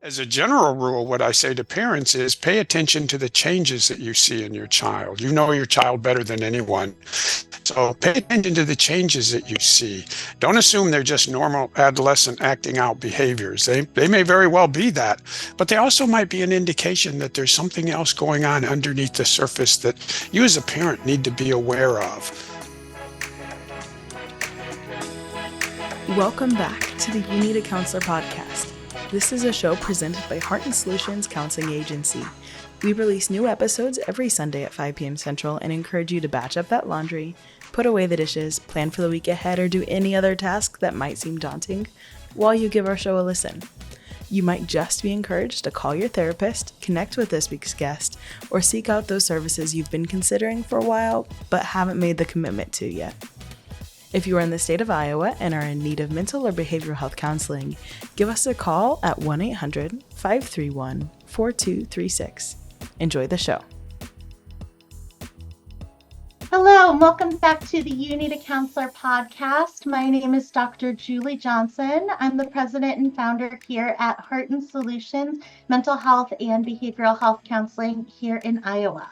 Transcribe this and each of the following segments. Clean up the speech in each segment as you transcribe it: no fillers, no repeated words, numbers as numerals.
As a general rule, what I say to parents is pay attention to the changes that you see in your child. You know your child better than anyone. So pay attention to the changes that you see. Don't assume they're just normal adolescent acting out behaviors. They may very well be that, but they also might be an indication that there's something else going on underneath the surface that you as a parent need to be aware of. Welcome back to the You Need a Counselor podcast. This is a show presented by Heart and Solutions Counseling Agency. We release new episodes every Sunday at 5 p.m. Central and encourage you to batch up that laundry, put away the dishes, plan for the week ahead, or do any other task that might seem daunting while you give our show a listen. You might just be encouraged to call your therapist, connect with this week's guest, or seek out those services you've been considering for a while but haven't made the commitment to yet. If you are in the state of Iowa and are in need of mental or behavioral health counseling, give us a call at 1-800-531-4236. Enjoy the show. Hello, and welcome back to the You Need a Counselor podcast. My name is Dr. Julie Johnson. I'm the president and founder here at Heart and Solutions Mental Health and Behavioral Health Counseling here in Iowa.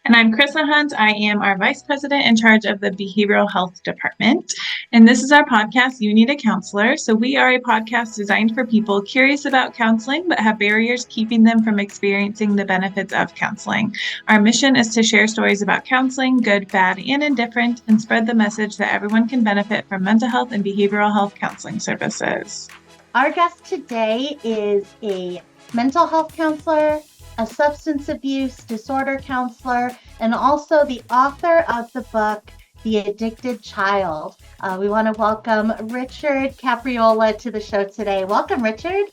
And I'm Chrissa Hunt. I am our Vice President in charge of the Behavioral Health Department. And this is our podcast, You Need a Counselor. So we are a podcast designed for people curious about counseling, but have barriers keeping them from experiencing the benefits of counseling. Our mission is to share stories about counseling, good, bad, and indifferent, and spread the message that everyone can benefit from mental health and behavioral health counseling services. Our guest today is a mental health counselor, a substance abuse disorder counselor, and also the author of the book, The Addicted Child. We want to welcome Richard Capriola to the show today. Welcome, Richard.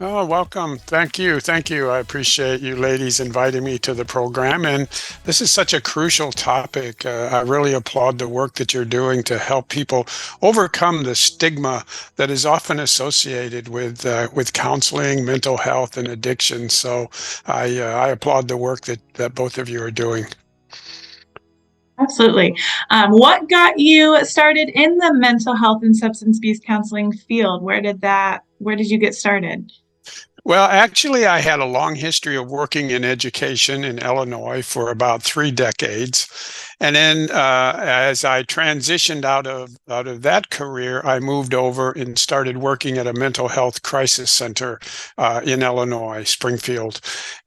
Oh, welcome. Thank you. Thank you. I appreciate you ladies inviting me to the program. And this is such a crucial topic. I really applaud the work that you're doing to help people overcome the stigma that is often associated with counseling, mental health, and addiction. So I applaud the work that both of you are doing. Absolutely. What got you started in the mental health and substance abuse counseling field? Where did you get started? Well, actually, I had a long history of working in education in Illinois for about 3 decades. And then as I transitioned out of that career, I moved over and started working at a mental health crisis center in Illinois, Springfield.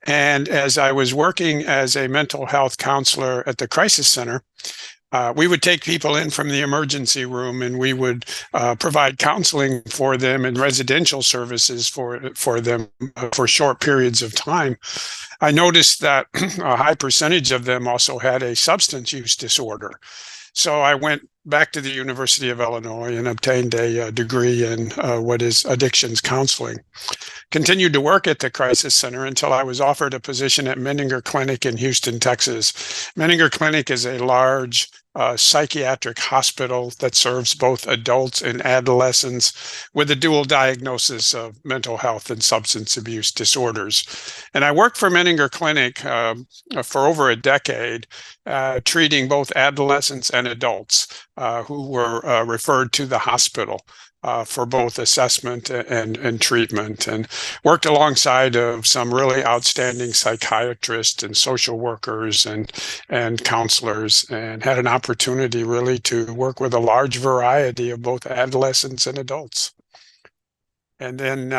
And as I was working as a mental health counselor at the crisis center, we would take people in from the emergency room and we would provide counseling for them and residential services for them for short periods of time. I noticed that a high percentage of them also had a substance use disorder. So I went back to the University of Illinois and obtained a degree in what is addictions counseling. Continued to work at the crisis center until I was offered a position at Menninger Clinic in Houston, Texas. Menninger Clinic is a large psychiatric hospital that serves both adults and adolescents with a dual diagnosis of mental health and substance abuse disorders. And I worked for Menninger Clinic for over a decade, treating both adolescents and adults who were referred to the hospital for both assessment and treatment, and worked alongside of some really outstanding psychiatrists and social workers and counselors, and had an opportunity really to work with a large variety of both adolescents and adults. And then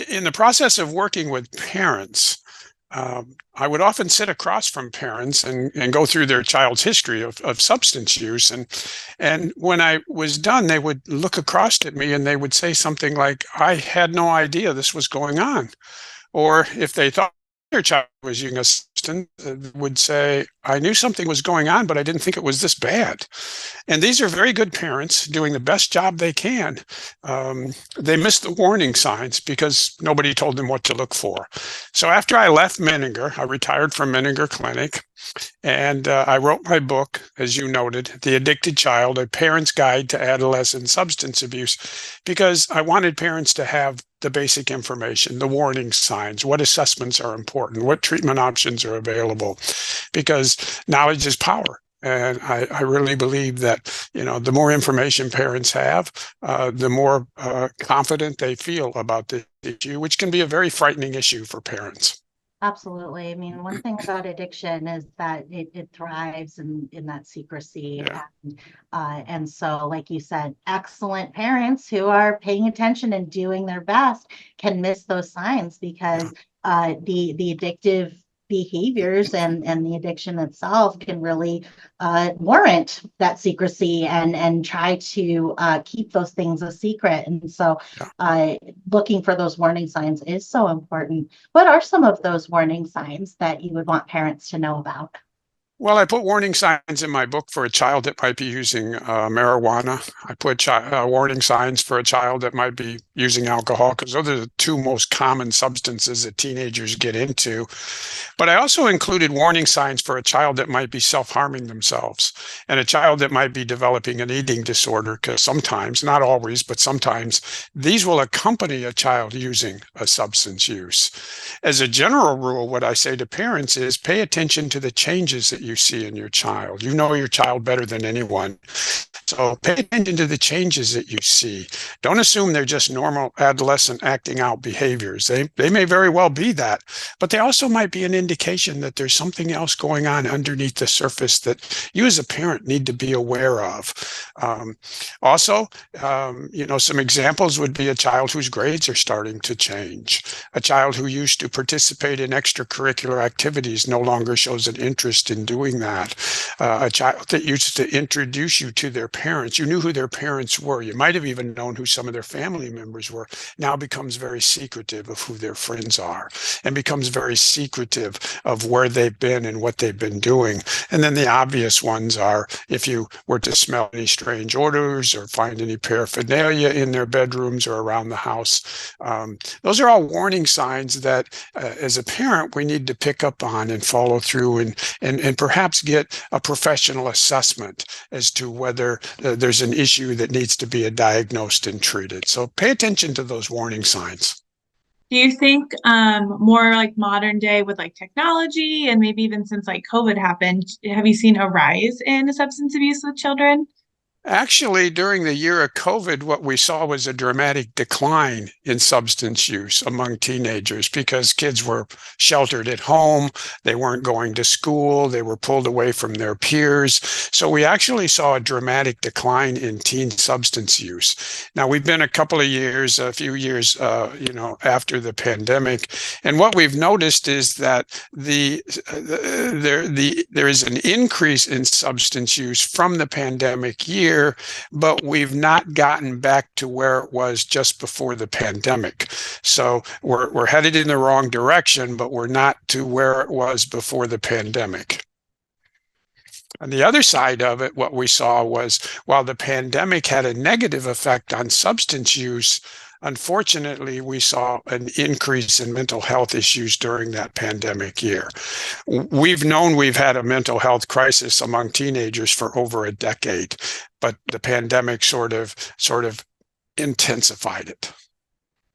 in the process of working with parents, I would often sit across from parents and go through their child's history of substance use. And when I was done, they would look across at me and they would say something like, "I had no idea this was going on." Or if they thought their child was using a substance, would say, "I knew something was going on, but I didn't think it was this bad." And these are very good parents doing the best job they can. They missed the warning signs because nobody told them what to look for. So after I left Menninger, I retired from Menninger Clinic, and I wrote my book, as you noted, The Addicted Child, A Parent's Guide to Adolescent Substance Abuse, because I wanted parents to have the basic information, the warning signs, what assessments are important, what treatment options are available, because knowledge is power. And I really believe that, the more information parents have, the more confident they feel about the issue, which can be a very frightening issue for parents. Absolutely. I mean, one thing about addiction is that it thrives in that secrecy. Yeah. And so, like you said, excellent parents who are paying attention and doing their best can miss those signs because the addictive behaviors and the addiction itself can really warrant that secrecy and try to keep those things a secret. And so looking for those warning signs is so important. What are some of those warning signs that you would want parents to know about? Well, I put warning signs in my book for a child that might be using marijuana. I put warning signs for a child that might be using alcohol, because those are the two most common substances that teenagers get into. But I also included warning signs for a child that might be self-harming themselves and a child that might be developing an eating disorder, because sometimes, not always, but sometimes these will accompany a child using a substance use. As a general rule, what I say to parents is pay attention to the changes that you see in your child. You know your child better than anyone. So pay attention to the changes that you see. Don't assume they're just normal adolescent acting out behaviors. They may very well be that, but they also might be an indication that there's something else going on underneath the surface that you as a parent need to be aware of. Some examples would be a child whose grades are starting to change. A child who used to participate in extracurricular activities no longer shows an interest in doing that. A child that used to introduce you to their parents, you knew who their parents were. You might have even known who some of their family members were, now becomes very secretive of who their friends are and becomes very secretive of where they've been and what they've been doing. And then the obvious ones are if you were to smell any strange odors or find any paraphernalia in their bedrooms or around the house. Those are all warning signs that as a parent, we need to pick up on and follow through and perhaps get a professional assessment as to whether there's an issue that needs to be diagnosed and treated. So pay attention to those warning signs. Do you think more like modern day with like technology and maybe even since like COVID happened, have you seen a rise in substance abuse with children? Actually, during the year of COVID, what we saw was a dramatic decline in substance use among teenagers because kids were sheltered at home. They weren't going to school. They were pulled away from their peers. So we actually saw a dramatic decline in teen substance use. Now, we've been a few years, after the pandemic. And what we've noticed is that there is an increase in substance use from the pandemic year, but we've not gotten back to where it was just before the pandemic. So we're headed in the wrong direction, but we're not to where it was before the pandemic. On the other side of it, what we saw was while the pandemic had a negative effect on substance use, unfortunately, we saw an increase in mental health issues during that pandemic year. We've known we've had a mental health crisis among teenagers for over a decade, but the pandemic sort of intensified it.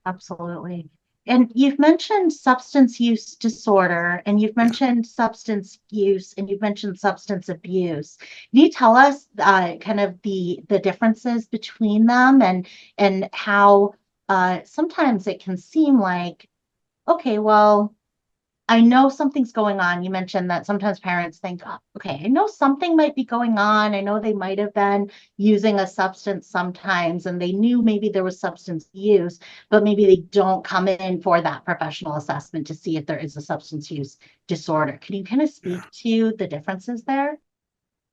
Absolutely. And you've mentioned substance use disorder, and you've mentioned substance use, and you've mentioned substance abuse. Can you tell us kind of the differences between them and how sometimes it can seem like, okay, well, I know something's going on. You mentioned that sometimes parents think, oh, okay, I know something might be going on. I know they might have been using a substance sometimes, and they knew maybe there was substance use, but maybe they don't come in for that professional assessment to see if there is a substance use disorder. Can you kind of speak to the differences there?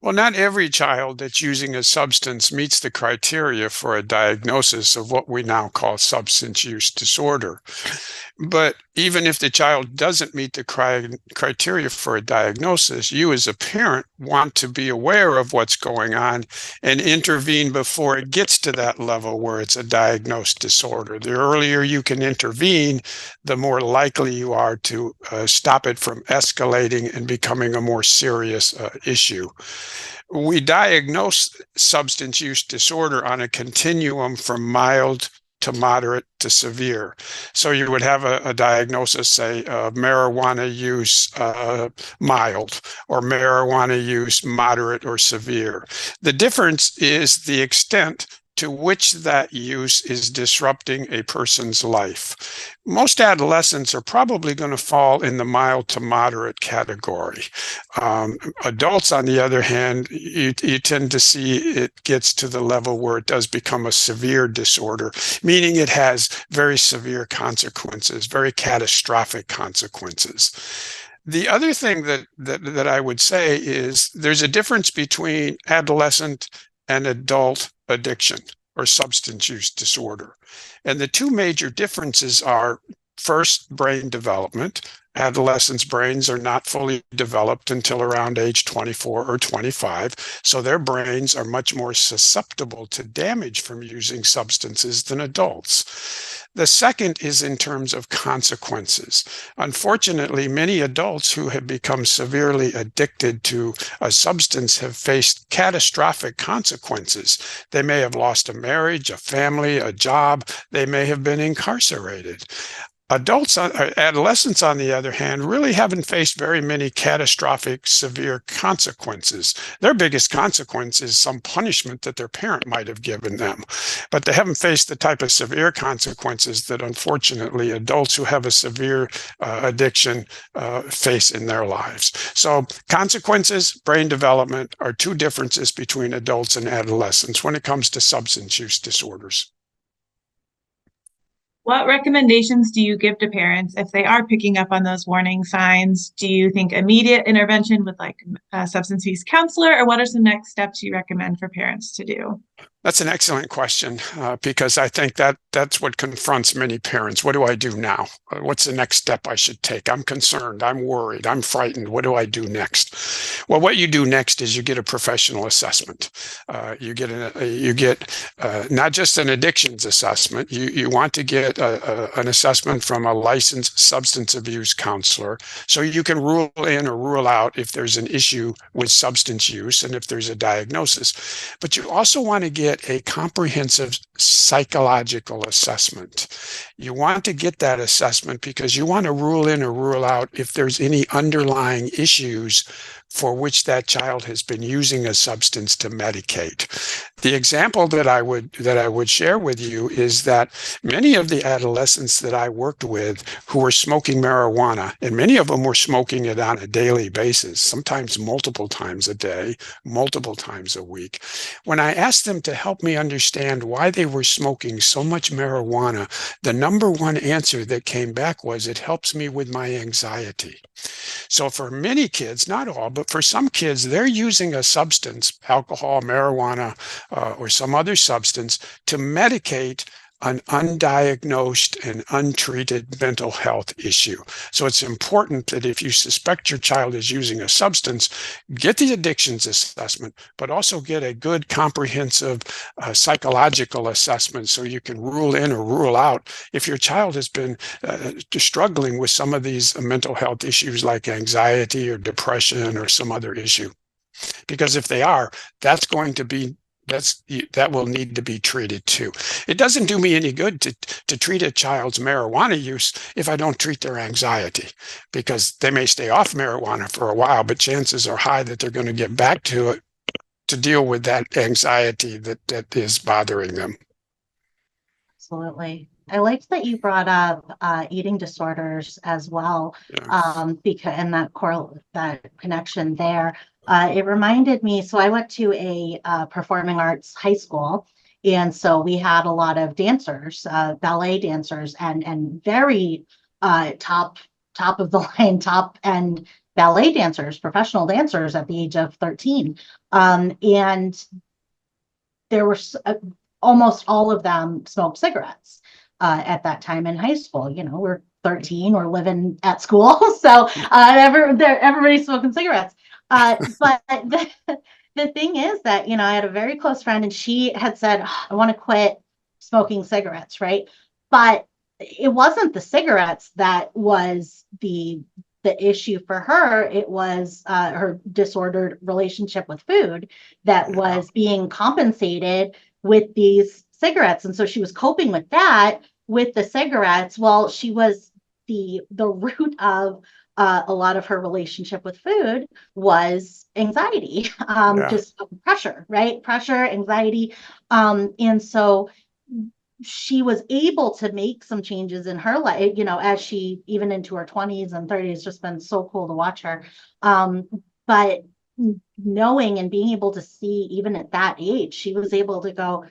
Well, not every child that's using a substance meets the criteria for a diagnosis of what we now call substance use disorder. But even if the child doesn't meet the criteria for a diagnosis, you as a parent want to be aware of what's going on and intervene before it gets to that level where it's a diagnosed disorder. The earlier you can intervene, the more likely you are to stop it from escalating and becoming a more serious issue. We diagnose substance use disorder on a continuum from mild to moderate to severe. So you would have a diagnosis, say, of marijuana use mild or marijuana use moderate or severe. The difference is the extent to which that use is disrupting a person's life. Most adolescents are probably going to fall in the mild to moderate category. Adults, on the other hand, you tend to see it gets to the level where it does become a severe disorder, meaning it has very severe consequences, very catastrophic consequences. The other thing that I would say is there's a difference between adolescent and adult addiction or substance use disorder. And the two major differences are, first, brain development. Adolescents' brains are not fully developed until around age 24 or 25, so their brains are much more susceptible to damage from using substances than adults. The second is in terms of consequences. Unfortunately, many adults who have become severely addicted to a substance have faced catastrophic consequences. They may have lost a marriage, a family, a job. They may have been incarcerated. Adolescents, on the other hand, really haven't faced very many catastrophic, severe consequences. Their biggest consequence is some punishment that their parent might have given them, but they haven't faced the type of severe consequences that, unfortunately, adults who have a severe addiction face in their lives. So consequences, brain development are two differences between adults and adolescents when it comes to substance use disorders. What recommendations do you give to parents if they are picking up on those warning signs? Do you think immediate intervention with like a substance use counselor, or what are some next steps you recommend for parents to do? That's an excellent question, because I think that's what confronts many parents. What do I do now? What's the next step I should take? I'm concerned. I'm worried. I'm frightened. What do I do next? Well, what you do next is you get a professional assessment. You get not just an addictions assessment. You want to get an assessment from a licensed substance abuse counselor, so you can rule in or rule out if there's an issue with substance use and if there's a diagnosis. But you also want to get a comprehensive psychological assessment. You want to get that assessment because you want to rule in or rule out if there's any underlying issues for which that child has been using a substance to medicate. The example that I would share with you is that many of the adolescents that I worked with who were smoking marijuana, and many of them were smoking it on a daily basis, sometimes multiple times a day, multiple times a week. When I asked them to help me understand why they were smoking so much marijuana, the number one answer that came back was, it helps me with my anxiety. So for many kids, not all, but for some kids, they're using a substance, alcohol, marijuana, or some other substance, to medicate an undiagnosed and untreated mental health issue. So it's important that if you suspect your child is using a substance, get the addictions assessment, but also get a good comprehensive psychological assessment so you can rule in or rule out if your child has been struggling with some of these mental health issues like anxiety or depression or some other issue. Because if they are, that will need to be treated too. It doesn't do me any good to treat a child's marijuana use if I don't treat their anxiety, because they may stay off marijuana for a while, but chances are high that they're going to get back to it to deal with that anxiety that is bothering them. Absolutely. I liked that you brought up eating disorders as well, because and that connection there. It reminded me, so I went to a performing arts high school, and so we had a lot of dancers, ballet dancers, and very top of the line, top end ballet dancers, professional dancers at the age of 13. And there were almost all of them smoked cigarettes at that time in high school. You know, we're 13, we're living at school, so everybody's smoking cigarettes. But the thing is that, you know, I had a very close friend, and she had said, I want to quit smoking cigarettes, right? But it wasn't the cigarettes that was the issue for her. It was her disordered relationship with food that was being compensated with these cigarettes. And so she was coping with that with the cigarettes. Well, she was the root of a lot of her relationship with food was anxiety, just pressure, right? Pressure, anxiety. And so she was able to make some changes in her life, as she, even into her 20s and 30s, just been so cool to watch her. But knowing and being able to see, even at that age, she was able to go,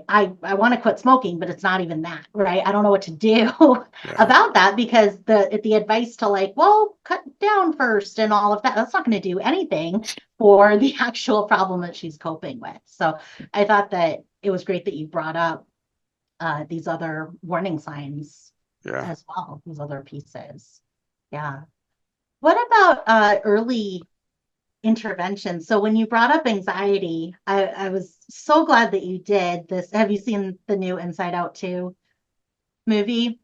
I want to quit smoking, but it's not even that, right? I don't know what to do about that, because the advice to like, well, cut down first and all of that, that's not going to do anything for the actual problem that she's coping with. So I thought that it was great that you brought up these other warning signs as well, these other pieces. Yeah. What about early intervention? So when you brought up anxiety, I was so glad that you did this. Have you seen the new Inside Out 2 movie?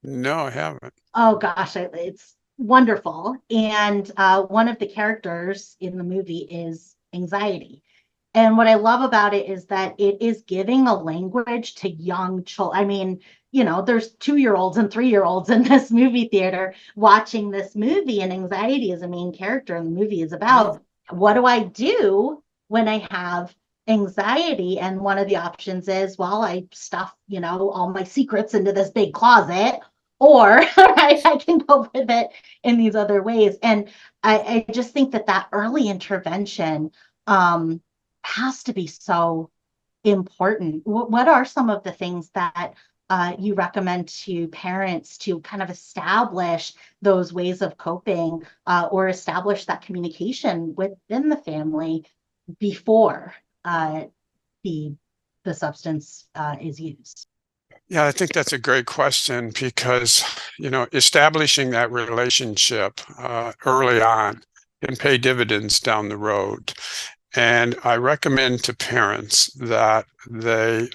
No, I haven't. Oh gosh, it's wonderful. And one of the characters in the movie is anxiety. And what I love about it is that it is giving a language to young children. I mean, there's 2-year-olds and 3-year-olds in this movie theater watching this movie, and anxiety is a main character in the movie is about what do I do when I have anxiety? And one of the options is, well, I stuff, all my secrets into this big closet, or right, I can cope with it in these other ways. And I just think that early intervention has to be so important. What are some of the things that you recommend to parents to kind of establish those ways of coping, or establish that communication within the family before the substance is used? Yeah, I think that's a great question because, establishing that relationship early on can pay dividends down the road. And I recommend to parents that they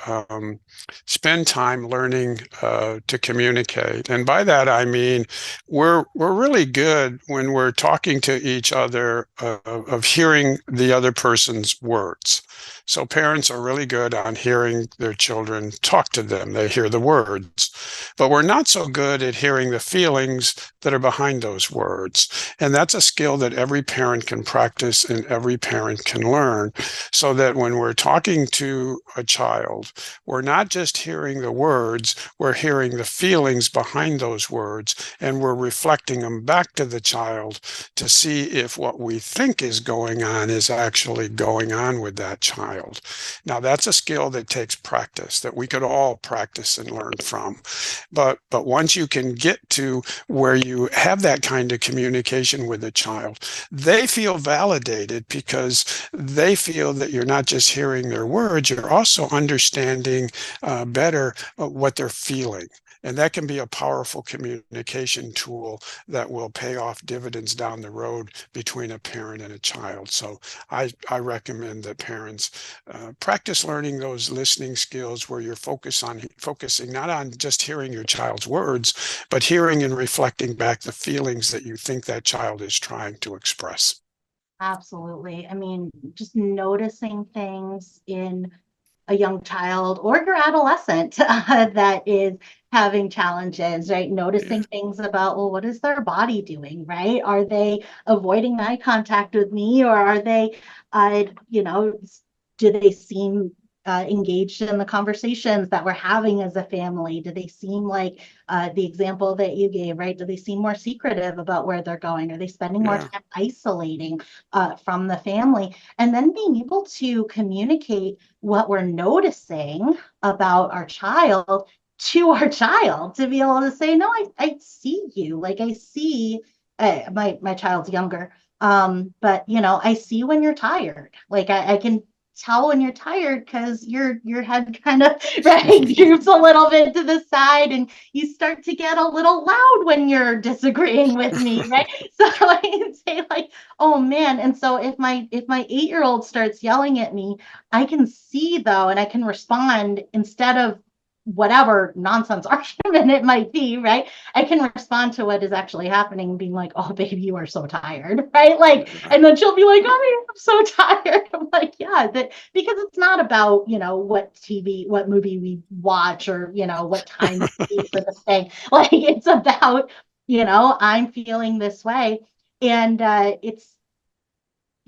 spend time learning to communicate. And by that, I mean, we're really good when we're talking to each other of hearing the other person's words. So parents are really good on hearing their children talk to them. They hear the words, but we're not so good at hearing the feelings that are behind those words. And that's a skill that every parent can practice and every parent can learn, so that when we're talking to a child, we're not just hearing the words, we're hearing the feelings behind those words, and we're reflecting them back to the child to see if what we think is going on is actually going on with that child. Now, that's a skill that takes practice, that we could all practice and learn from. But once you can get to where you have that kind of communication with a child, they feel validated because they feel that you're not just hearing their words, you're also understanding better what they're feeling. And that can be a powerful communication tool that will pay off dividends down the road between a parent and a child. So I recommend that parents practice learning those listening skills where you're focusing not on just hearing your child's words, but hearing and reflecting back the feelings that you think that child is trying to express. Absolutely. I mean, just noticing things in a young child or your adolescent that is having challenges, right? Noticing things about, well, what is their body doing, right? Are they avoiding eye contact with me, or are they, do they seem engaged in the conversations that we're having as a family? Do they seem like the example that you gave, right? Do they seem more secretive about where they're going? Are they spending more time isolating from the family? And then being able to communicate what we're noticing about our child to our child, to be able to say, no, I see you. Like, I see my child's younger. But I see when you're tired. Like I can tell when you're tired because your head kind of droops a little bit to the side, and you start to get a little loud when you're disagreeing with me, right? So I can say like, oh man. And so if my 8-year-old starts yelling at me, I can see though, and I can respond instead of whatever nonsense argument it might be, right? I can respond to what is actually happening and being like, oh baby, you are so tired, right? Like, and then she'll be like, oh, I'm so tired. I'm like, yeah, because it's not about, what movie we watch, or, what time we eat for this thing. Like, it's about I'm feeling this way. And it's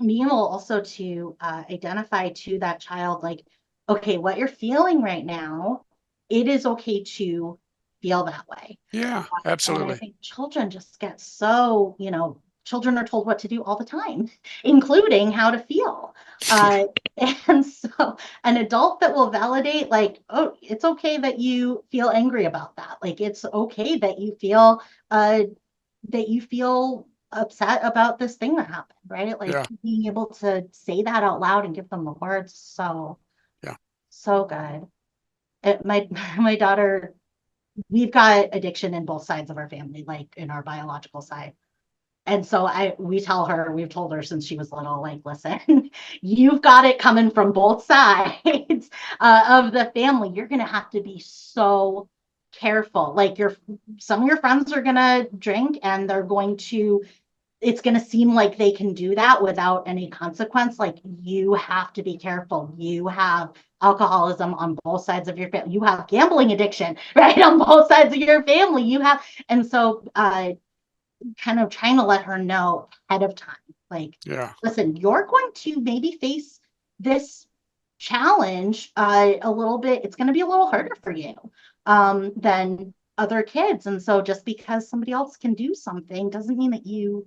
being able also to identify to that child, like, okay, what you're feeling right now, it is okay to feel that way. Yeah, And I absolutely. think children just get so, children are told what to do all the time, including how to feel. Uh, and so an adult that will validate, like, oh, it's okay that you feel angry about that. Like, it's okay uh, that you feel upset about this thing that happened, right? Like Yeah, being able to say that out loud and give them the words. So, yeah. so good. My daughter, we've got addiction in both sides of our family, like in our biological side. And so we've told her since she was little, like, listen, you've got it coming from both sides of the family. You're going to have to be so careful. Like, some of your friends are going to drink and it's going to seem like they can do that without any consequence. Like, you have to be careful. You have alcoholism on both sides of your family. You have gambling addiction, right? On both sides of your family. And so, kind of trying to let her know ahead of time, like, Yeah. listen, you're going to maybe face this challenge a little bit. It's going to be a little harder for you than other kids. And so just because somebody else can do something doesn't mean that you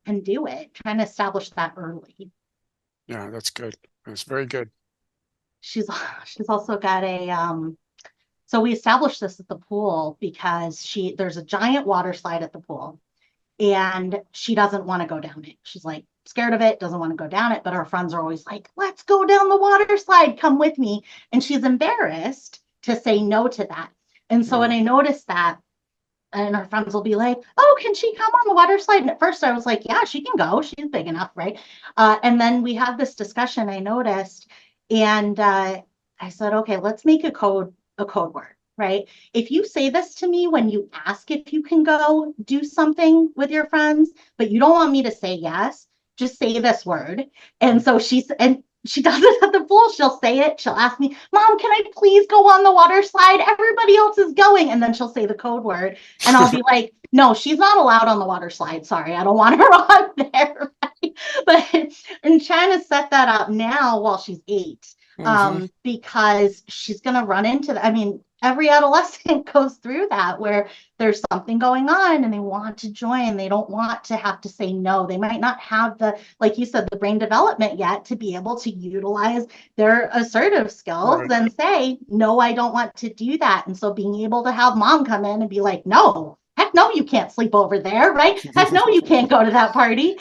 can do it. Trying to establish that early. Yeah, that's good. That's very good. She's she's also got so we established this at the pool because there's a giant water slide at the pool and she doesn't want to go down it. She's like scared of it, doesn't want to go down it, but her friends are always like, let's go down the water slide, come with me. And she's embarrassed to say no to that. And so when I noticed that, and her friends will be like, oh, can she come on the water slide? And at first I was like, yeah, she can go. She's big enough, right? And then we had this discussion, I noticed, and I said, okay, let's make a code word, right? If you say this to me when you ask if you can go do something with your friends, but you don't want me to say yes, just say this word. And so she does it at the pool. She'll say it. She'll ask me, Mom, can I please go on the water slide? Everybody else is going. And then she'll say the code word. And I'll be like, no, she's not allowed on the water slide. Sorry, I don't want her on there. Right? But I'm trying to set that up now while she's 8, because she's going to run into that. I mean, every adolescent goes through that where there's something going on and they want to join. They don't want to have to say no. They might not have like you said, the brain development yet to be able to utilize their assertive skills and say, no, I don't want to do that. And so being able to have mom come in and be like, no, heck no, you can't sleep over there, right? Heck no, you can't go to that party.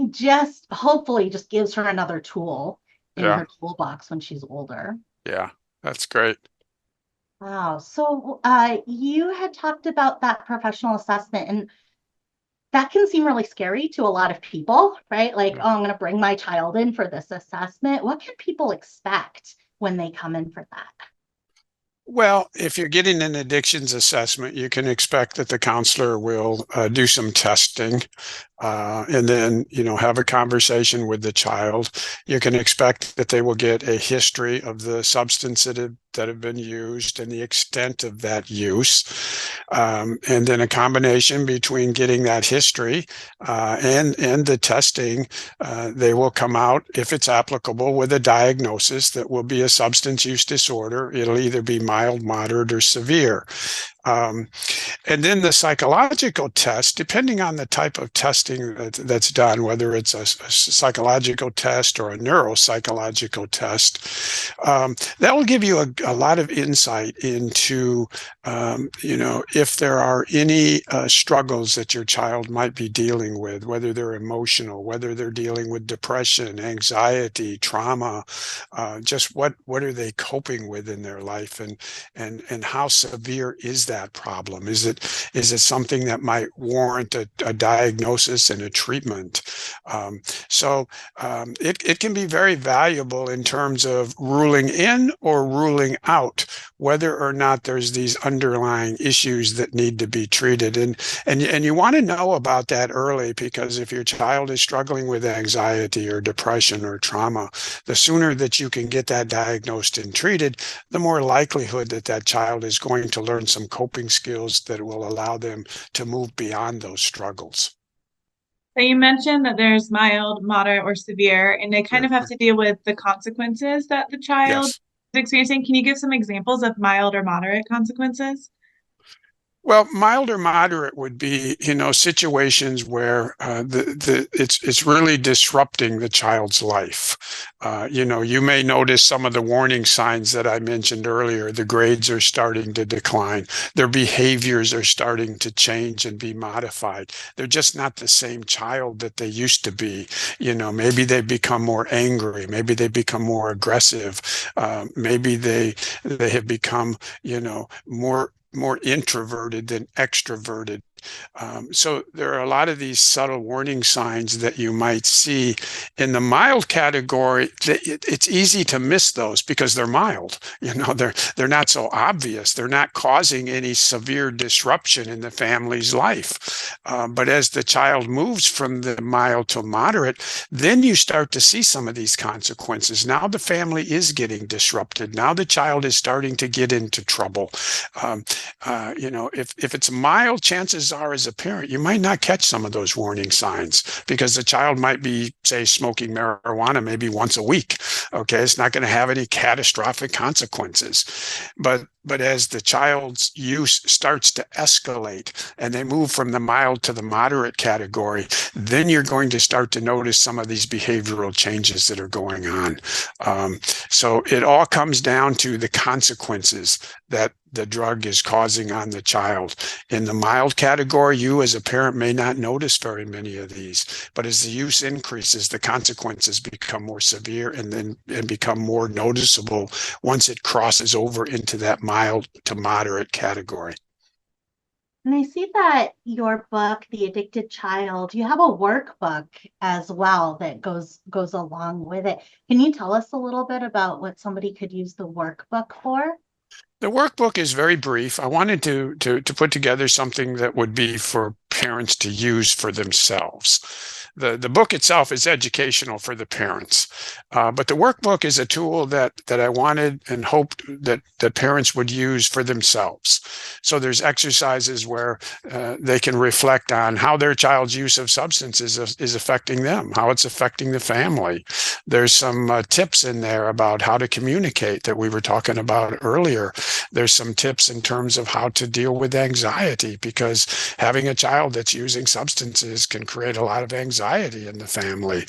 Just hopefully just gives her another tool in her toolbox when she's older. Yeah, that's great. Wow. So you had talked about that professional assessment, and that can seem really scary to a lot of people, right? Like, oh, I'm going to bring my child in for this assessment. What can people expect when they come in for that? Well, if you're getting an addictions assessment, you can expect that the counselor will do some testing and then, have a conversation with the child. You can expect that they will get a history of the substance that have been used and the extent of that use. And then a combination between getting that history and the testing, they will come out, if it's applicable, with a diagnosis that will be a substance use disorder. It'll either be mild, moderate, or severe. And then the psychological test, depending on the type of testing that's done, whether it's a psychological test or a neuropsychological test, that will give you a lot of insight into, if there are any struggles that your child might be dealing with, whether they're emotional, whether they're dealing with depression, anxiety, trauma, just what are they coping with in their life, and how severe is that problem? Is it something that might warrant a diagnosis and a treatment? It can be very valuable in terms of ruling in or ruling out whether or not there's these underlying issues that need to be treated. And you want to know about that early, because if your child is struggling with anxiety or depression or trauma, the sooner that you can get that diagnosed and treated, the more likelihood that child is going to learn some coping skills that that will allow them to move beyond those struggles. So you mentioned that there's mild, moderate, or severe, and they kind of have to deal with the consequences that the child Yes. is experiencing. Can you give some examples of mild or moderate consequences? Well, mild or moderate would be, situations where it's really disrupting the child's life. You may notice some of the warning signs that I mentioned earlier. The grades are starting to decline. Their behaviors are starting to change and be modified. They're just not the same child that they used to be. Maybe they become more angry. Maybe they become more aggressive. Maybe they have become, more introverted than extroverted. So there are a lot of these subtle warning signs that you might see. In the mild category, it's easy to miss those because they're mild. They're not so obvious. They're not causing any severe disruption in the family's life. But as the child moves from the mild to moderate, then you start to see some of these consequences. Now the family is getting disrupted. Now the child is starting to get into trouble. If it's mild, chances are as a parent, you might not catch some of those warning signs because the child might be, say, smoking marijuana maybe once a week. Okay, it's not going to have any catastrophic consequences. But as the child's use starts to escalate and they move from the mild to the moderate category, then you're going to start to notice some of these behavioral changes that are going on. So it all comes down to the consequences that the drug is causing on the child. In the mild category, you as a parent may not notice very many of these, but as the use increases, the consequences become more severe and become more noticeable once it crosses over into that mild to moderate category. And I see that your book, The Addicted Child, you have a workbook as well that goes along with it. Can you tell us a little bit about what somebody could use the workbook for? The workbook is very brief. I wanted to put together something that would be for parents to use for themselves. The book itself is educational for the parents, but the workbook is a tool that I wanted and hoped that parents would use for themselves. So there's exercises where they can reflect on how their child's use of substances is affecting them, how it's affecting the family. There's some tips in there about how to communicate that we were talking about earlier. There's some tips in terms of how to deal with anxiety, because having a child that's using substances can create a lot of anxiety in the family.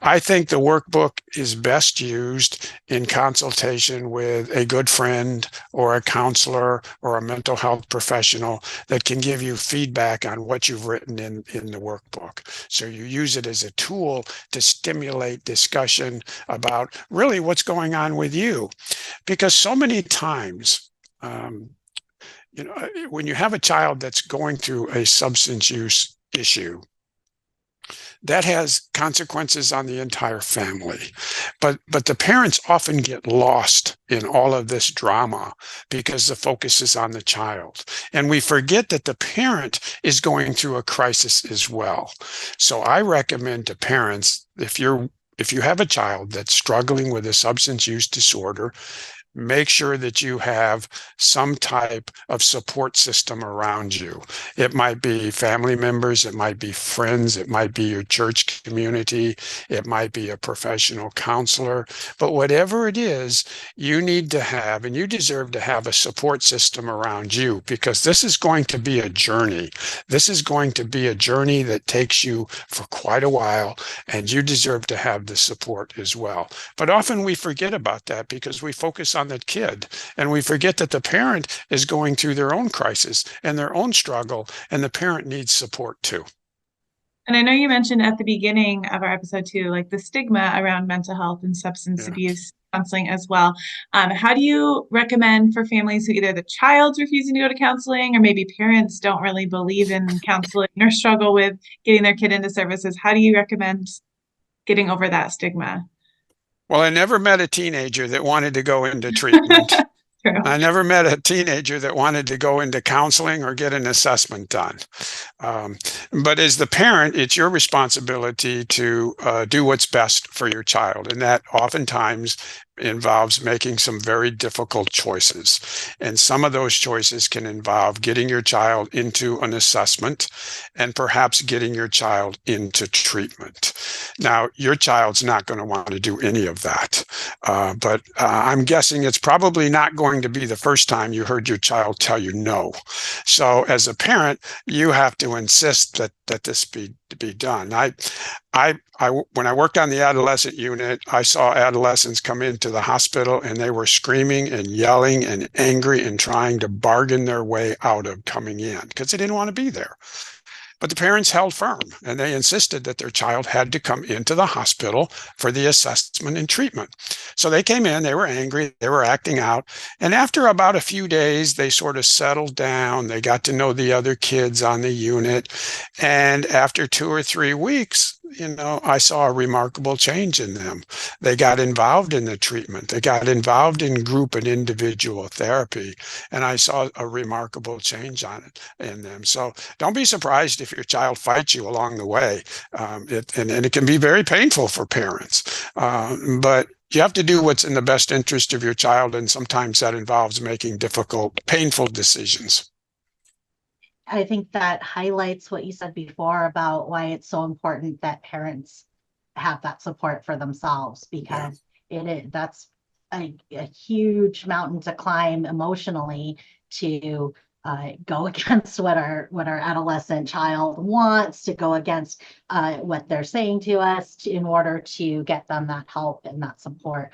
I think the workbook is best used in consultation with a good friend or a counselor or a mental health professional that can give you feedback on what you've written in the workbook. So you use it as a tool to stimulate discussion about really what's going on with you. Because so many times, when you have a child that's going through a substance use issue, that has consequences on the entire family. But the parents often get lost in all of this drama because the focus is on the child. And we forget that the parent is going through a crisis as well. So I recommend to parents, if you have a child that's struggling with a substance use disorder, make sure that you have some type of support system around you. It might be family members, it might be friends, it might be your church community, it might be a professional counselor, but whatever it is, you need to have, and you deserve to have, a support system around you, because this is going to be a journey. This is going to be a journey that takes you for quite a while, and you deserve to have the support as well. But often we forget about that because we focus on the kid, and we forget that the parent is going through their own crisis and their own struggle, and the parent needs support too. And I know you mentioned at the beginning of our episode too, like the stigma around mental health and substance abuse counseling as well. How do you recommend for families who either the child's refusing to go to counseling, or maybe parents don't really believe in counseling or struggle with getting their kid into services? How do you recommend getting over that stigma? Well, I never met a teenager that wanted to go into treatment. True. I never met a teenager that wanted to go into counseling or get an assessment done. But as the parent, it's your responsibility to do what's best for your child. And that oftentimes involves making some very difficult choices. And some of those choices can involve getting your child into an assessment and perhaps getting your child into treatment. Now, your child's not going to want to do any of that. But I'm guessing it's probably not going to be the first time you heard your child tell you no. So as a parent, you have to insist that this be done. When I worked on the adolescent unit, I saw adolescents come into the hospital and they were screaming and yelling and angry and trying to bargain their way out of coming in because they didn't want to be there. But the parents held firm and they insisted that their child had to come into the hospital for the assessment and treatment. So they came in, they were angry, they were acting out. And after about a few days, they sort of settled down. They got to know the other kids on the unit. And after 2 or 3 weeks, I saw a remarkable change in them. They got involved in the treatment. They got involved in group and individual therapy. And I saw a remarkable change in them. So don't be surprised if your child fights you along the way. And it can be very painful for parents. But you have to do what's in the best interest of your child. And sometimes that involves making difficult, painful decisions. I think that highlights what you said before about why it's so important that parents have that support for themselves, because that's a huge mountain to climb emotionally to go against what our adolescent child wants, to go against what they're saying to us in order to get them that help and that support.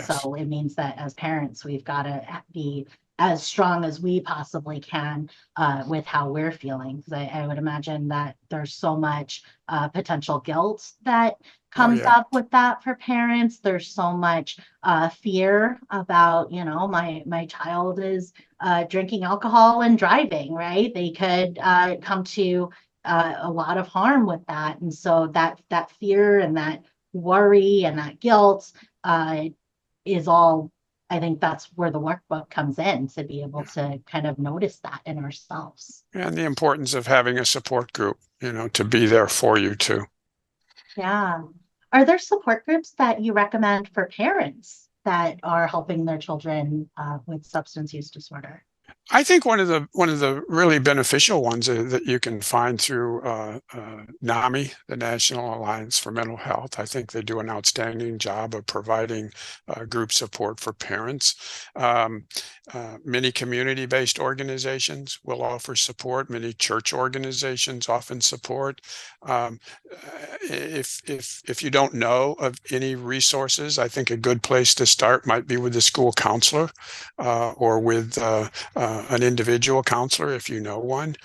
So it means that as parents, we've got to be as strong as we possibly can with how we're feeling. Because I would imagine that there's so much potential guilt that comes up with that for parents. There's so much fear about, my child is drinking alcohol and driving, right? They could come to a lot of harm with that. And so that fear and that worry and that guilt is all, I think that's where the workbook comes in, to be able to kind of notice that in ourselves. And the importance of having a support group, to be there for you too. Yeah. Are there support groups that you recommend for parents that are helping their children with substance use disorder? I think one of the really beneficial ones that you can find through NAMI, the National Alliance for Mental Health. I think they do an outstanding job of providing group support for parents. Many community-based organizations will offer support. Many church organizations often support. If you don't know of any resources, I think a good place to start might be with the school counselor or with an individual counselor if you know one.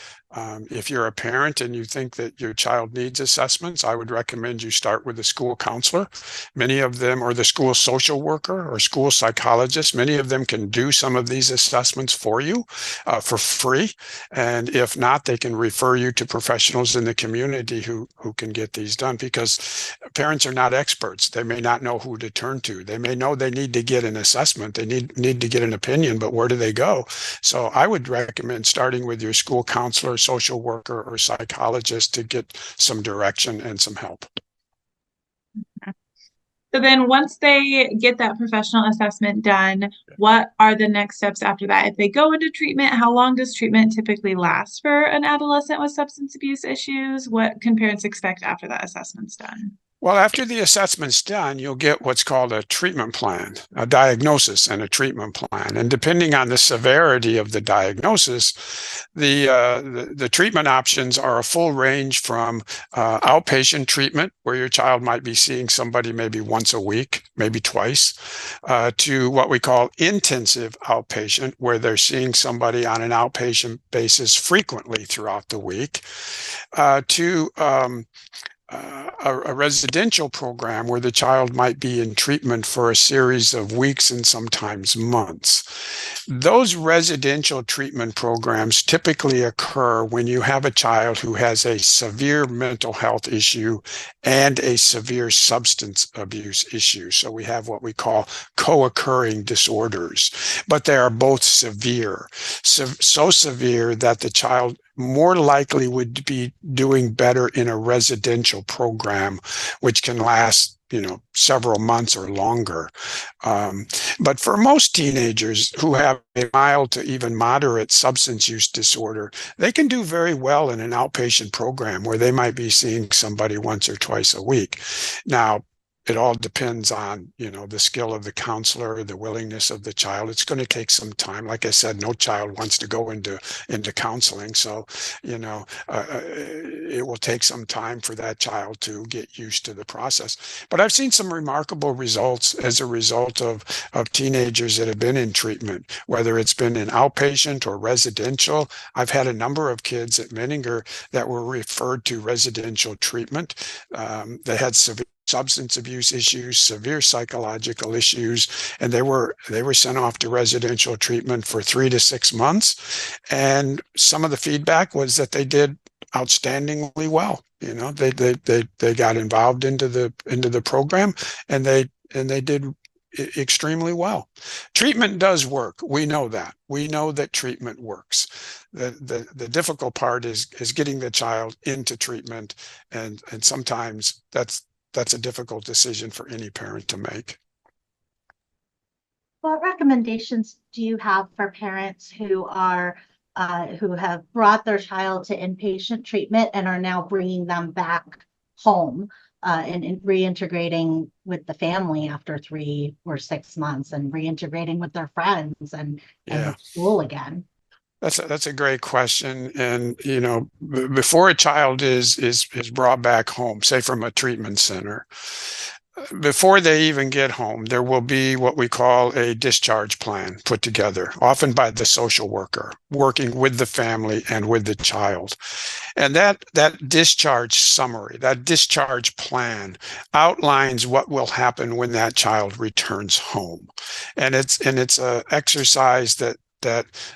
If you're a parent and you think that your child needs assessments, I would recommend you start with the school counselor. Many of them, or the school social worker or school psychologist, many of them can do some of these assessments for you for free. And if not, they can refer you to professionals in the community who can get these done, because parents are not experts. They may not know who to turn to. They may know they need to get an assessment. They need to get an opinion, but where do they go? So I would recommend starting with your school counselor, social worker, or psychologist to get some direction and some help. So then once they get that professional assessment done, what are the next steps after that? If they go into treatment, how long does treatment typically last for an adolescent with substance abuse issues? What can parents expect after that assessment's done? Well, after the assessment's done, you'll get what's called a treatment plan, a diagnosis and a treatment plan. And depending on the severity of the diagnosis, the treatment options are a full range from outpatient treatment, where your child might be seeing somebody maybe once a week, maybe twice, to what we call intensive outpatient, where they're seeing somebody on an outpatient basis frequently throughout the week, to a residential program where the child might be in treatment for a series of weeks and sometimes months. Those residential treatment programs typically occur when you have a child who has a severe mental health issue and a severe substance abuse issue. So we have what we call co-occurring disorders, but they are both severe, so severe that the child more likely would be doing better in a residential program, which can last several months or longer. But for most teenagers who have a mild to even moderate substance use disorder, they can do very well in an outpatient program where they might be seeing somebody once or twice a week. Now, it all depends on, the skill of the counselor, the willingness of the child. It's going to take some time. Like I said, no child wants to go into counseling. So, it will take some time for that child to get used to the process. But I've seen some remarkable results as a result of teenagers that have been in treatment, whether it's been in outpatient or residential. I've had a number of kids at Menninger that were referred to residential treatment. They had severe substance abuse issues, severe psychological issues, and they were sent off to residential treatment for 3 to 6 months. And some of the feedback was that they did outstandingly well. They got involved into the program, and they did extremely well. Treatment does work. We know that. We know that treatment works. The difficult part is getting the child into treatment, and sometimes that's a difficult decision for any parent to make. What recommendations do you have for parents who have brought their child to inpatient treatment and are now bringing them back home and reintegrating with the family after 3 or 6 months and reintegrating with their friends and with school again? That's a great question. And, before a child is brought back home, say from a treatment center, before they even get home, there will be what we call a discharge plan put together, often by the social worker, working with the family and with the child. And that discharge summary, that discharge plan outlines what will happen when that child returns home. And it's an exercise that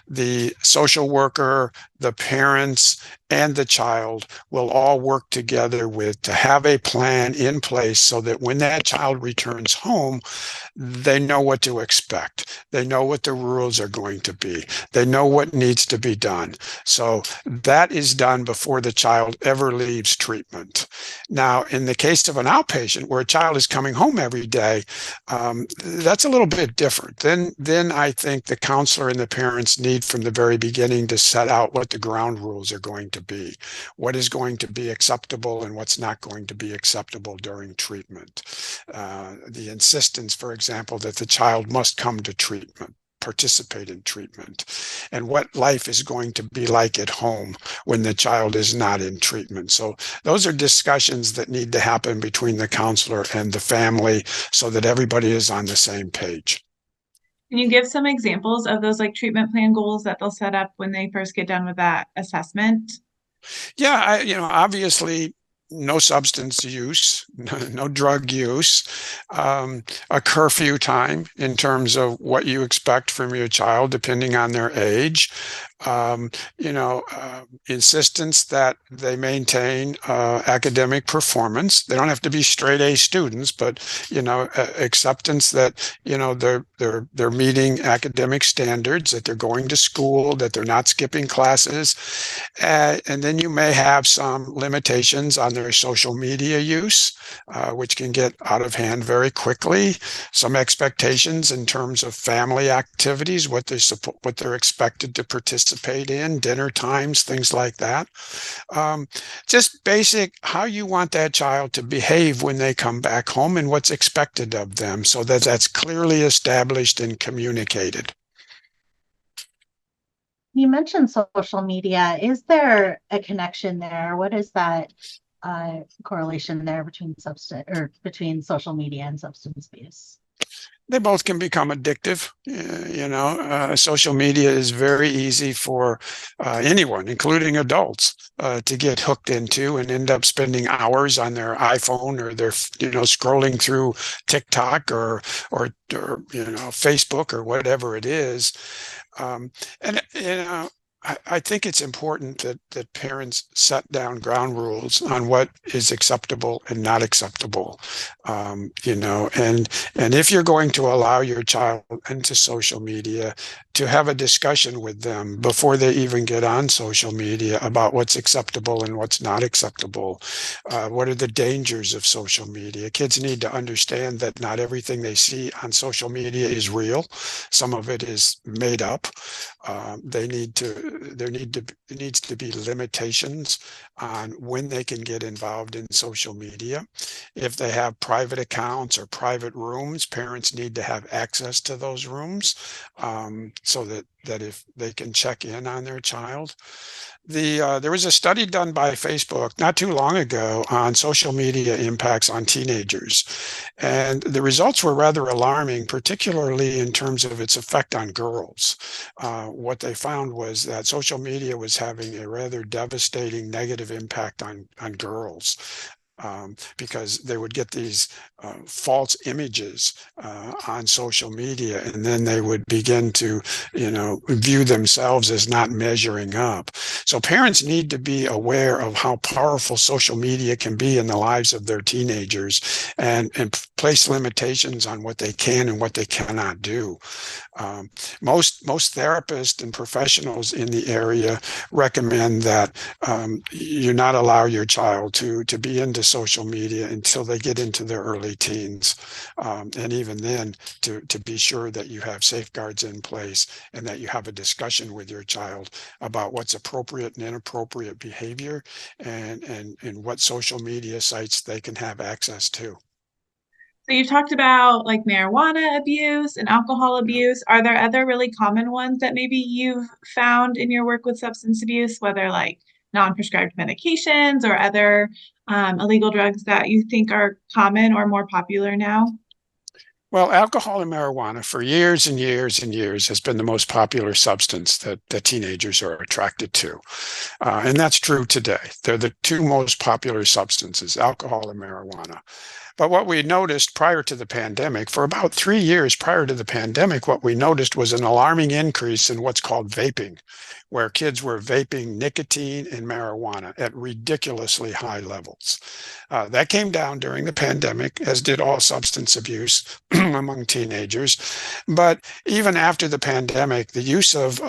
the social worker, the parents, and the child will all work together to have a plan in place so that when that child returns home, they know what to expect. They know what the rules are going to be. They know what needs to be done. So that is done before the child ever leaves treatment. Now, in the case of an outpatient where a child is coming home every day, that's a little bit different. Then I think the counselor and the parents need from the very beginning to set out what the ground rules are going to be, what is going to be acceptable and what's not going to be acceptable during treatment. The insistence, for example, that the child must come to treatment, participate in treatment, and what life is going to be like at home when the child is not in treatment. So those are discussions that need to happen between the counselor and the family so that everybody is on the same page. Can you give some examples of those treatment plan goals that they'll set up when they first get done with that assessment? Yeah, obviously no substance use, no drug use, a curfew time in terms of what you expect from your child depending on their age, insistence that they maintain academic performance. They don't have to be straight A students, but acceptance that they're meeting academic standards, that they're going to school, that they're not skipping classes, and then you may have some limitations on their social media use, which can get out of hand very quickly. Some expectations in terms of family activities, what they're expected to participate in, dinner times, things like that. Just basic how you want that child to behave when they come back home and what's expected of them, so that that's clearly established and communicated. You mentioned social media. Is there a connection there? What is that correlation there between social media and substance abuse? They both can become addictive. Social media is very easy for anyone, including adults, to get hooked into and end up spending hours on their iPhone or their, scrolling through TikTok or Facebook or whatever it is. I think it's important that parents set down ground rules on what is acceptable and not acceptable. And if you're going to allow your child into social media, to have a discussion with them before they even get on social media about what's acceptable and what's not acceptable. What are the dangers of social media? Kids need to understand that not everything they see on social media is real. Some of it is made up. There needs to be limitations on when they can get involved in social media. If they have private accounts or private rooms, parents need to have access to those rooms, so that if they can check in on their child. There was a study done by Facebook not too long ago on social media impacts on teenagers. And the results were rather alarming, particularly in terms of its effect on girls. What they found was that social media was having a rather devastating negative impact on girls. Because they would get these false images on social media, and then they would begin to, view themselves as not measuring up. So parents need to be aware of how powerful social media can be in the lives of their teenagers, and place limitations on what they can and what they cannot do. Most therapists and professionals in the area recommend that you not allow your child to be into social media until they get into their early teens. And even then, to be sure that you have safeguards in place and that you have a discussion with your child about what's appropriate and inappropriate behavior, and what social media sites they can have access to. So you talked about like marijuana abuse and alcohol abuse. Are there other really common ones that maybe you've found in your work with substance abuse, whether like non-prescribed medications or other illegal drugs that you think are common or more popular now? Well, alcohol and marijuana for years and years and years has been the most popular substance that teenagers are attracted to. And that's true today. They're the two most popular substances, alcohol and marijuana. But what we noticed prior to the pandemic, for about 3 years prior to the pandemic, what we noticed was an alarming increase in what's called vaping, where kids were vaping nicotine and marijuana at ridiculously high levels. That came down during the pandemic, as did all substance abuse among teenagers. But even after the pandemic, the use of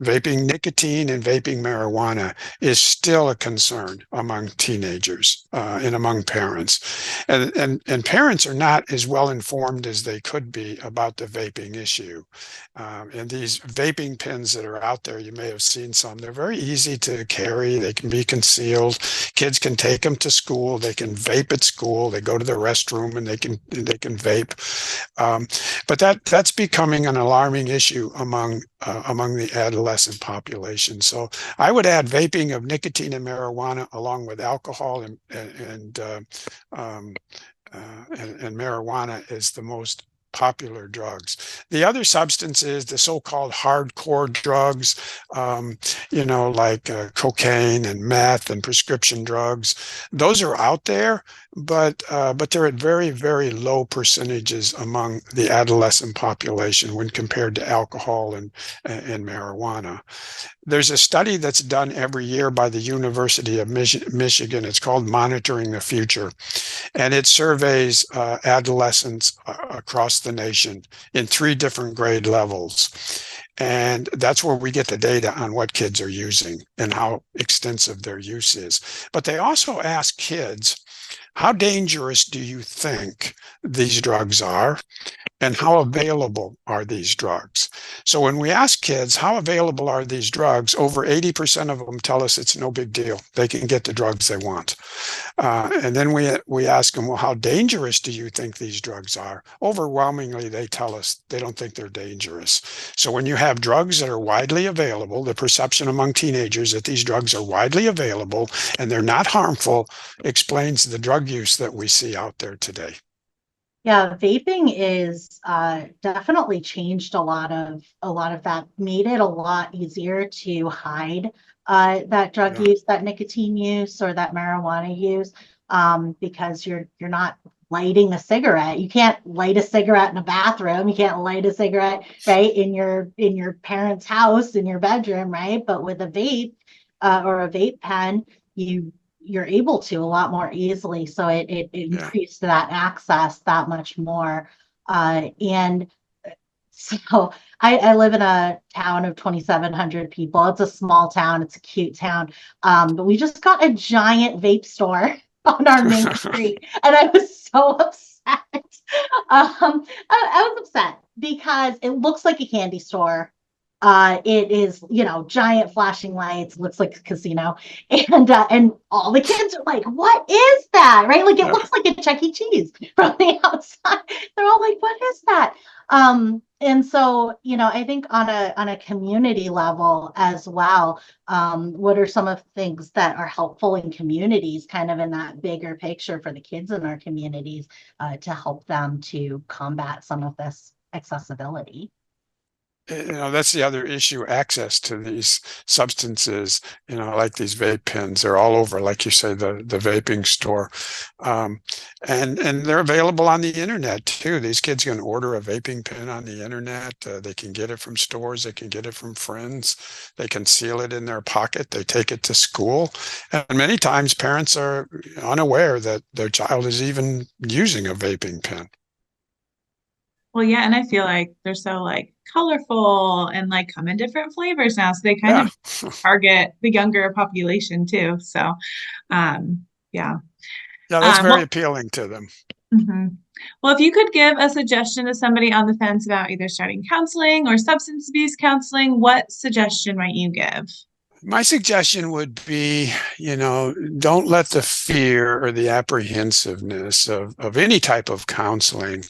vaping nicotine and vaping marijuana is still a concern among teenagers and among parents. And parents are not as well informed as they could be about the vaping issue. And these vaping pens that are out there, you may have seen some, they're very easy to carry. They can be concealed. Kids can take them to school. They can vape at school. They go to the restroom and they can vape. But that's becoming an alarming issue among the adolescent population. So I would add vaping of nicotine and marijuana along with alcohol and marijuana is the most popular drugs. The other substances, the so-called hardcore drugs, like cocaine and meth and prescription drugs, those are out there, but they're at very, very low percentages among the adolescent population when compared to alcohol and marijuana. There's a study that's done every year by the University of Michigan. It's called Monitoring the Future, and it surveys adolescents across the nation in 3 different grade levels. And that's where we get the data on what kids are using and how extensive their use is. But they also ask kids, how dangerous do you think these drugs are? And how available are these drugs? So when we ask kids, how available are these drugs, over 80% of them tell us it's no big deal. They can get the drugs they want. And then we ask them, well, how dangerous do you think these drugs are? Overwhelmingly, they tell us they don't think they're dangerous. So when you have drugs that are widely available, the perception among teenagers that these drugs are widely available and they're not harmful explains the drug use that we see out there today. Yeah, vaping is definitely changed a lot of that, made it a lot easier to hide that drug use, that nicotine use, or that marijuana use, because you're not lighting a cigarette. You can't light a cigarette in a bathroom. You can't light a cigarette, right, in your parents' house, in your bedroom, right? But with a vape or a vape pen, you're able to a lot more easily. So it increased that access that much more. And so I live in a town of 2,700 people. It's a small town. It's a cute town. But we just got a giant vape store on our main street. And I was so upset. I was upset because it looks like a candy store. It is, giant flashing lights, looks like a casino. And all the kids are like, what is that? Right? Like, it looks like a Chuck E. Cheese from the outside. They're all like, what is that? And so, I think on a community level as well, what are some of the things that are helpful in communities, kind of in that bigger picture for the kids in our communities, to help them to combat some of this accessibility? That's the other issue, access to these substances, like these vape pens. They're all over, like you say, the vaping store. And they're available on the internet too. These kids can order a vaping pen on the internet. They can get it from stores. They can get it from friends. They can seal it in their pocket. They take it to school. And many times parents are unaware that their child is even using a vaping pen. Well, yeah, and I feel like they're so colorful and come in different flavors now. So they kind of target the younger population too. So, yeah. Yeah, that's very appealing to them. Mm-hmm. Well, if you could give a suggestion to somebody on the fence about either starting counseling or substance abuse counseling, what suggestion might you give? My suggestion would be, don't let the fear or the apprehensiveness of any type of counseling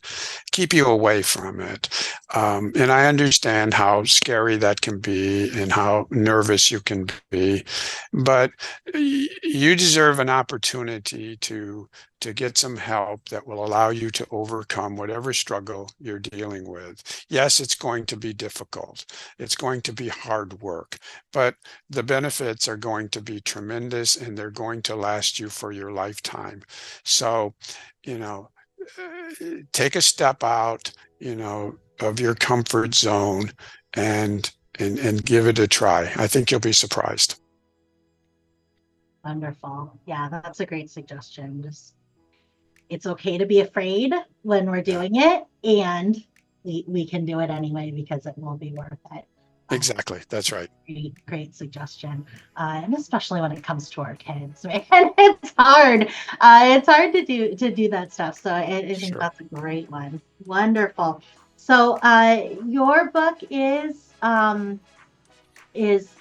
keep you away from it. And I understand how scary that can be and how nervous you can be, but you deserve an opportunity to get some help that will allow you to overcome whatever struggle you're dealing with. Yes, it's going to be difficult. It's going to be hard work, but the benefits are going to be tremendous and they're going to last you for your lifetime. So, take a step out, of your comfort zone and give it a try. I think you'll be surprised. Wonderful. Yeah, that's a great suggestion. It's okay to be afraid when we're doing it, and we can do it anyway because it will be worth it. Exactly. That's right. Great suggestion. And especially when it comes to our kids, right? And it's hard. It's hard to do that stuff. So I think that's a great one. Wonderful. So your book is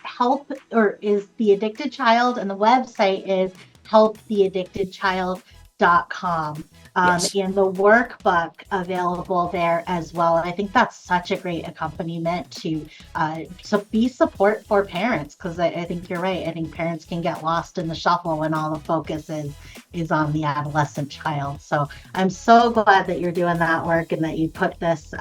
help, or is The Addicted Child, and the website is helptheaddictedchild.com. Yes. And the workbook available there as well. And I think that's such a great accompaniment to be support for parents, because I think you're right. I think parents can get lost in the shuffle when all the focus is on the adolescent child. So I'm so glad that you're doing that work and that you put this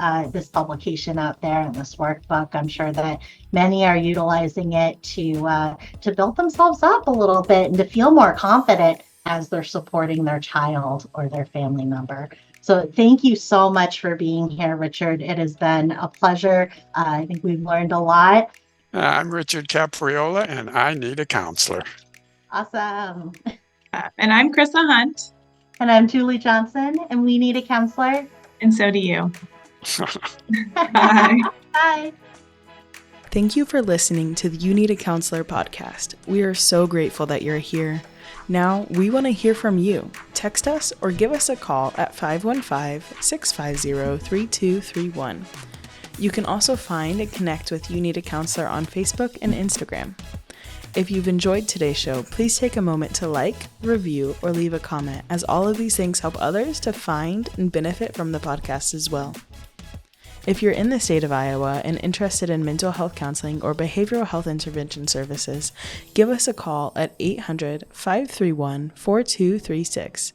publication out there and this workbook. I'm sure that many are utilizing it to build themselves up a little bit and to feel more confident as they're supporting their child or their family member. So thank you so much for being here, Richard. It has been a pleasure. I think we've learned a lot. I'm Richard Capriola, and I need a counselor. Awesome. And I'm Chrissa Hunt. And I'm Julie Johnson, and we need a counselor. And so do you. Bye. Bye. Thank you for listening to the You Need a Counselor podcast. We are so grateful that you're here. Now, we want to hear from you. Text us or give us a call at 515-650-3231. You can also find and connect with You Need a Counselor on Facebook and Instagram. If you've enjoyed today's show, please take a moment to like, review, or leave a comment, as all of these things help others to find and benefit from the podcast as well. If you're in the state of Iowa and interested in mental health counseling or behavioral health intervention services, give us a call at 800-531-4236.